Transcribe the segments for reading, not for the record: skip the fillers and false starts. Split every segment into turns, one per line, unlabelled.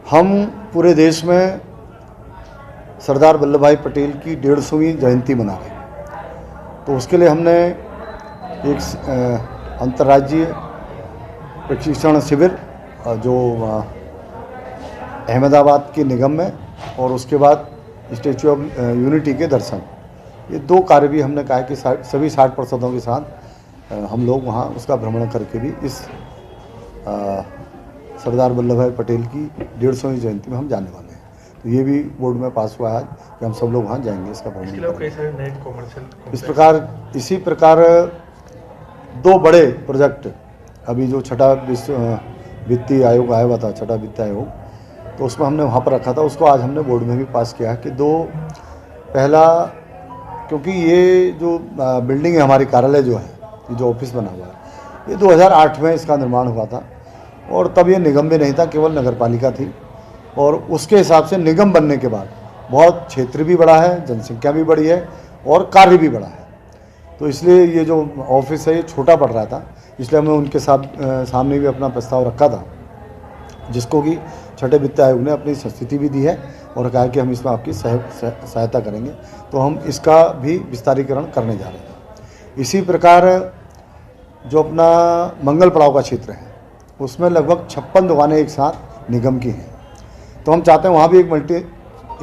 हम पूरे देश में सरदार वल्लभ भाई पटेल की 150वीं जयंती मना रहे हैं। तो उसके लिए हमने एक अंतर्राज्यीय प्रशिक्षण शिविर जो अहमदाबाद के निगम में और उसके बाद स्टैच्यू ऑफ यूनिटी के दर्शन, ये दो कार्य भी हमने कहा कि सभी 60 पार्षदों के साथ हम लोग वहाँ उसका भ्रमण करके भी इस सरदार वल्लभ भाई पटेल की 150वीं जयंती में हम जाने वाले हैं। तो ये भी बोर्ड में पास हुआ है कि हम सब लोग वहाँ जाएंगे, इसका भ्रमण। इसी प्रकार दो बड़े प्रोजेक्ट, अभी जो छठा वित्तीय आयोग आया हुआ था, छठा वित्त आयोग, तो उसमें हमने वहाँ पर रखा था, उसको आज हमने बोर्ड में भी पास किया है कि पहला, क्योंकि ये जो बिल्डिंग है हमारी कार्यालय जो है, ये जो ऑफिस बना हुआ है, ये 2008 में इसका निर्माण हुआ था और तब ये निगम भी नहीं था, केवल नगर पालिका थी। और उसके हिसाब से निगम बनने के बाद बहुत क्षेत्र भी बढ़ा है, जनसंख्या भी बढ़ी है और कार्य भी बढ़ा है। तो इसलिए ये जो ऑफिस है ये छोटा पड़ रहा था, इसलिए हमने उनके सामने भी अपना प्रस्ताव रखा था, जिसको कि छठे वित्त आयोग ने अपनी संस्तुति भी दी है और कहा कि हम इसमें आपकी सहायता करेंगे। तो हम इसका भी विस्तारीकरण करने जा रहे हैं। इसी प्रकार जो अपना मंगल पड़ाव का क्षेत्र है, उसमें लगभग 56 दुकानें एक साथ निगम की हैं। तो हम चाहते हैं वहाँ भी एक मल्टी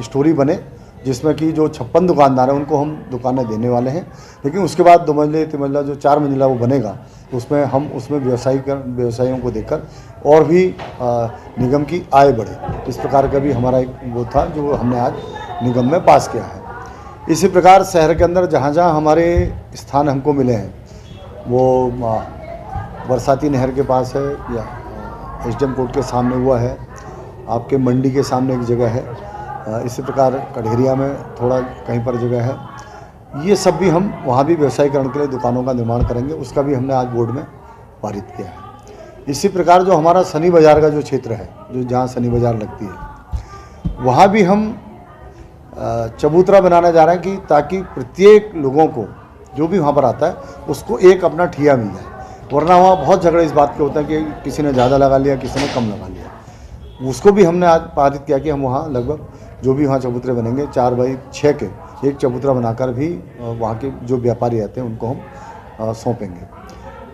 स्टोरी बने, जिसमें कि जो 56 दुकानदार हैं उनको हम दुकानें देने वाले हैं, लेकिन उसके बाद 2 मंजिले 3 मंजिला जो 4 मंजिला वो बनेगा, तो उसमें हम उसमें व्यवसायियों को देकर और भी निगम की आय बढ़े। इस प्रकार का भी हमारा एक वो था जो हमने आज निगम में पास किया है। इसी प्रकार शहर के अंदर जहाँ जहाँ हमारे स्थान हमको मिले हैं, वो बरसाती नहर के पास है, या एसडीएम कोर्ट के सामने हुआ है, आपके मंडी के सामने एक जगह है, इसी प्रकार कढ़ेरिया में थोड़ा कहीं पर जगह है। ये सब भी हम वहाँ भी व्यवसायीकरण के लिए दुकानों का निर्माण करेंगे, उसका भी हमने आज बोर्ड में पारित किया है। इसी प्रकार जो हमारा शनि बाज़ार का जो क्षेत्र है, जो जहाँ शनि बाज़ार लगती है, वहाँ भी हम चबूतरा बनाने जा रहे हैं कि ताकि प्रत्येक लोगों को जो भी वहाँ पर आता है उसको एक अपना ठिया मिल जाए। वरना वहाँ बहुत झगड़े इस बात के होते हैं कि किसी ने ज़्यादा लगा लिया, किसी ने कम लगा लिया। उसको भी हमने आज पारित किया कि हम वहाँ लगभग जो भी वहाँ चबूतरे बनेंगे 4x6 के एक चबूतरा बनाकर भी वहाँ के जो व्यापारी रहते हैं उनको हम सौंपेंगे।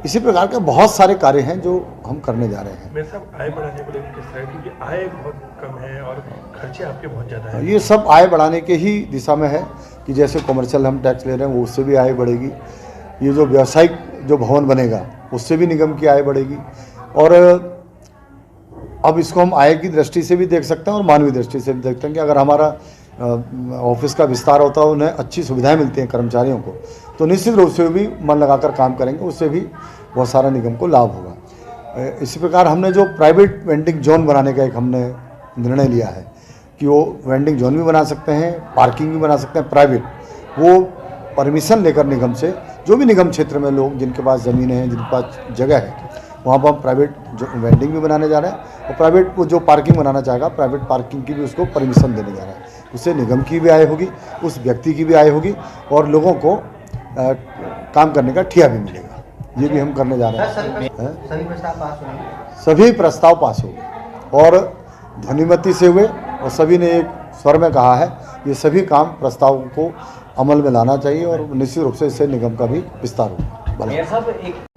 इसी प्रकार के बहुत सारे कार्य हैं जो हम करने जा रहे हैं।
मेरे साहब, आय बढ़ाने को लेकर किस तरह, क्योंकि आय बहुत कम है और खर्चे आपके बहुत ज़्यादा हैं।
ये सब आय बढ़ाने के ही दिशा में है कि जैसे कमर्शियल हम टैक्स ले रहे हैं वो उससे भी आय बढ़ेगी, ये जो व्यावसायिक जो भवन बनेगा उससे भी निगम की आय बढ़ेगी। और अब इसको हम आय की दृष्टि से भी देख सकते हैं और मानवीय दृष्टि से भी देखते हैं कि अगर हमारा ऑफिस का विस्तार होता है, उन्हें अच्छी सुविधाएं मिलती हैं कर्मचारियों को, तो निश्चित रूप से भी मन लगाकर काम करेंगे, उससे भी बहुत सारा निगम को लाभ होगा। इसी प्रकार हमने जो प्राइवेट वेंडिंग जोन बनाने का एक हमने निर्णय लिया है कि वो वेंडिंग जोन भी बना सकते हैं, पार्किंग भी बना सकते हैं प्राइवेट, वो परमिशन लेकर निगम से, जो भी निगम क्षेत्र में लोग जिनके पास ज़मीनें हैं, जिनके पास जगह है, वहाँ पर हम प्राइवेट वेंडिंग भी बनाने जा रहे हैं और प्राइवेट जो पार्किंग बनाना चाहेगा प्राइवेट पार्किंग की भी उसको परमिशन देने जा रहे हैं। उससे निगम की भी आय होगी, उस व्यक्ति की भी आय होगी और लोगों को काम करने का ठिया भी मिलेगा। ये भी हम करने जा रहे हैं। सभी प्रस्ताव पास हुए और ध्वनिमति से हुए और सभी ने एक स्वर में कहा है ये सभी काम प्रस्ताव को अमल में लाना चाहिए और निश्चित रूप से इससे निगम का भी विस्तार होगा।